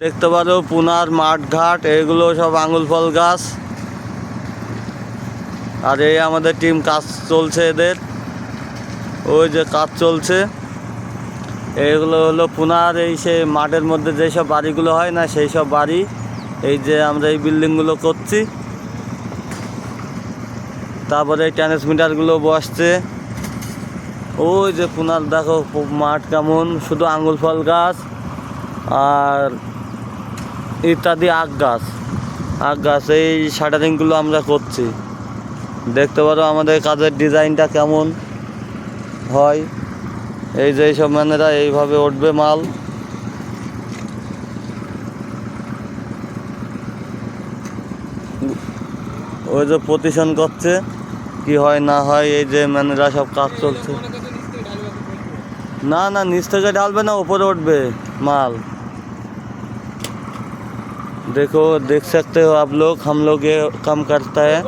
দেখতে পারো পুনার মাঠ ঘাট এগুলো সব আঙুল ফল গাছ। আর এই আমাদের টিম কাজ চলছে এদের, ওই যে কাজ চলছে। এইগুলো হলো পুনার এই সে মাঠের মধ্যে যেসব বাড়িগুলো হয় না সেই সব বাড়ি। এই যে আমরা এই বিল্ডিংগুলো করছি, তারপরে এই ট্রান্সমিটারগুলো বসছে। ওই যে পুনার দেখো মাঠ কেমন, শুধু আঙুল ফল গাছ আর ইত্যাদি আখ গাছ এই শাটারিংগুলো আমরা করছি। দেখতে পারো আমাদের কাজের ডিজাইনটা কেমন হয়। এই যে এইসব ম্যানেরা এইভাবে উঠবে মাল। ওই যে প্রতিষ্ঠান করছে কি হয় না হয়, এই যে ম্যানেরা সব কাজ চলছে। না না, নিচ থেকে ঢালবে না, উপরে उठবে माल। देखो देख सकते हो आप लोग, हम लोग ये काम करता है।